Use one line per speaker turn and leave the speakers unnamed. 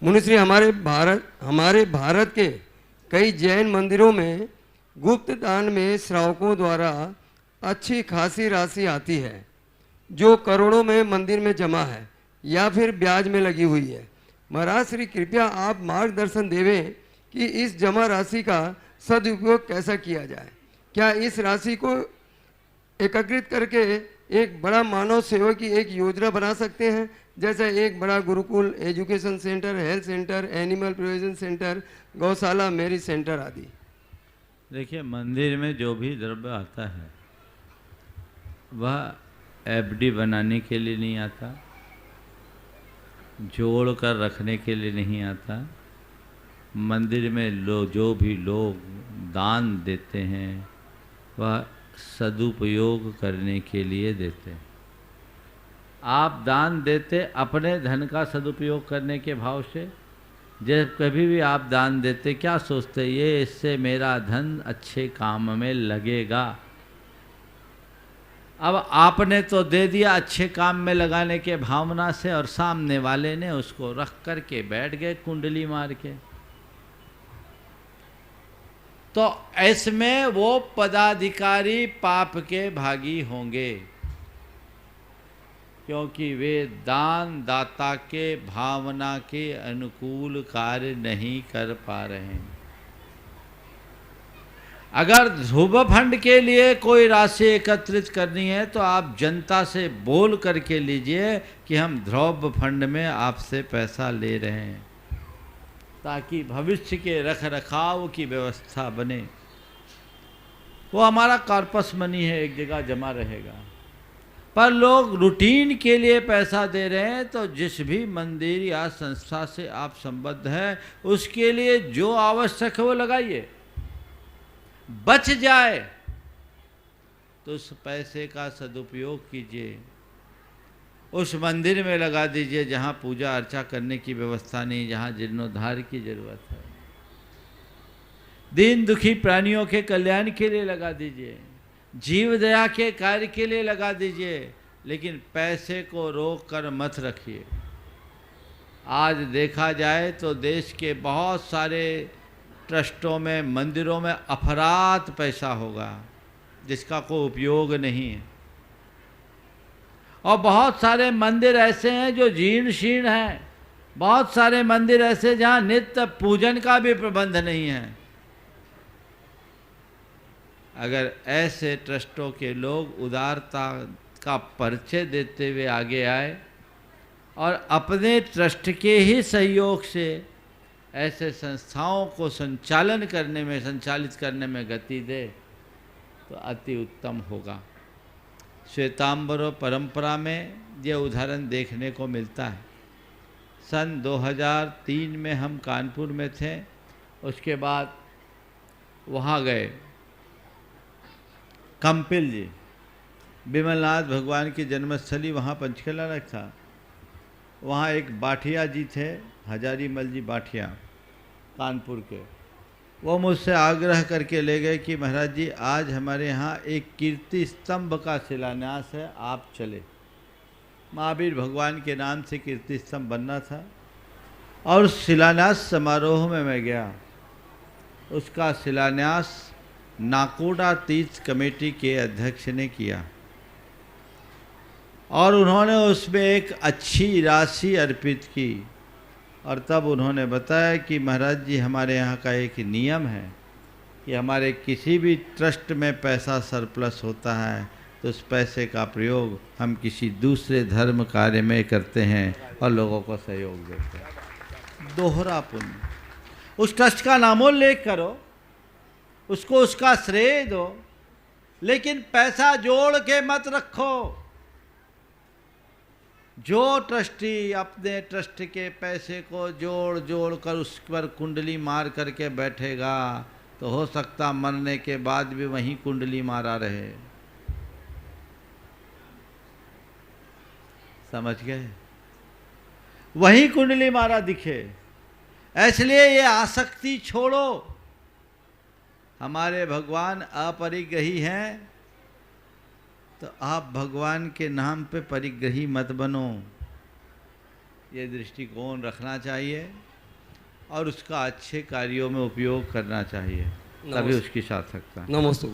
मुनिश्री, हमारे भारत के कई जैन मंदिरों में गुप्त दान में श्रावकों द्वारा अच्छी खासी राशि आती है, जो करोड़ों में मंदिर में जमा है या फिर ब्याज में लगी हुई है। महाराज श्री, कृपया आप मार्गदर्शन देवें कि इस जमा राशि का सदुपयोग कैसा किया जाए। क्या इस राशि को एकत्रित करके एक बड़ा मानव सेवा की एक योजना बना सकते हैं, जैसे एक बड़ा Gurukul, education centre, health centre, animal provision centre, गौशाला, मैरिज सेंटर आदि।
देखिए, मंदिर में जो भी द्रव्य आता है वह एफडी बनाने के लिए नहीं आता, जोड़ कर रखने के लिए नहीं आता। मंदिर में जो भी लोग दान देते हैं वह सदुपयोग करने के लिए देते हैं। आप दान देते अपने धन का सदुपयोग करने के भाव से। जब कभी भी आप दान देते क्या सोचते, ये इससे मेरा धन अच्छे काम में लगेगा। अब आपने तो दे दिया अच्छे काम में लगाने के भावना से, और सामने वाले ने उसको रख कर के बैठ गए कुंडली मार के, तो इसमें वो पदाधिकारी पाप के भागी होंगे, क्योंकि वे दान दाता के भावना के अनुकूल कार्य नहीं कर पा रहे हैं। अगर ध्रुव फंड के लिए कोई राशि एकत्रित करनी है तो आप जनता से बोल करके लीजिए कि हम ध्रुव फंड में आपसे पैसा ले रहे हैं, ताकि भविष्य के रख रखाव की व्यवस्था बने। वो हमारा कॉर्पस मनी है, एक जगह जमा रहेगा। पर लोग रूटीन के लिए पैसा दे रहे हैं, तो जिस भी मंदिर या संस्था से आप संबद्ध हैं उसके लिए जो आवश्यक है वो लगाइए। बच जाए तो उस पैसे का सदुपयोग कीजिए, उस मंदिर में लगा दीजिए जहाँ पूजा अर्चा करने की व्यवस्था नहीं, जहाँ जीर्णोद्धार की जरूरत है। दीन दुखी प्राणियों के कल्याण के लिए लगा दीजिए, जीव दया के कार्य के लिए लगा दीजिए, लेकिन पैसे को रोक कर मत रखिए। आज देखा जाए तो देश के बहुत सारे ट्रस्टों में, मंदिरों में अफरात पैसा होगा जिसका कोई उपयोग नहीं है, और बहुत सारे मंदिर ऐसे हैं जो जीर्ण शीर्ण हैं, बहुत सारे मंदिर ऐसे जहाँ नित्य पूजन का भी प्रबंध नहीं है। अगर ऐसे ट्रस्टों के लोग उदारता का परिचय देते हुए आगे आए और अपने ट्रस्ट के ही सहयोग से ऐसे संस्थाओं को संचालित करने में गति दे तो अति उत्तम होगा। श्वेतांबर परंपरा में यह उदाहरण देखने को मिलता है। सन 2003 में हम कानपुर में थे, उसके बाद वहाँ गए। कंपिल जी, विमलनाथ भगवान की जन्मस्थली वहाँ पंचकला रख था। वहाँ एक बाठिया जी थे, हजारीमल जी बाठिया, कानपुर के। वो मुझसे आग्रह करके ले गए कि महाराज जी, आज हमारे यहाँ एक कीर्ति स्तंभ का शिलान्यास है, आप चले। महावीर भगवान के नाम से कीर्ति स्तंभ बनना था, और शिलान्यास समारोह में मैं गया। उसका शिलान्यास नाकोडा तीर्थ कमेटी के अध्यक्ष ने किया, और उन्होंने उसमें एक अच्छी राशि अर्पित की। और तब उन्होंने बताया कि महाराज जी, हमारे यहाँ का एक नियम है कि हमारे किसी भी ट्रस्ट में पैसा सरप्लस होता है तो उस पैसे का प्रयोग हम किसी दूसरे धर्म कार्य में करते हैं और लोगों को सहयोग देते हैं। दोहरा पुण्य। उस ट्रस्ट का नामोल्लेख करो, उसको उसका श्रेय दो, लेकिन पैसा जोड़ के मत रखो। जो ट्रस्टी अपने ट्रस्ट के पैसे को जोड़ जोड़ कर उस पर कुंडली मार करके बैठेगा तो हो सकता मरने के बाद भी वहीं कुंडली मारा रहे। समझ गए? वहीं कुंडली मारा दिखे। इसलिए ये आसक्ति छोड़ो। हमारे भगवान अपरिग्रही हैं, तो आप भगवान के नाम पे परिग्रही मत बनो। ये दृष्टिकोण रखना चाहिए। और उसका अच्छे कार्यों में उपयोग करना चाहिए, तभी
नमस्ते।
उसकी सार्थकता है।
नमस्ते गुरु।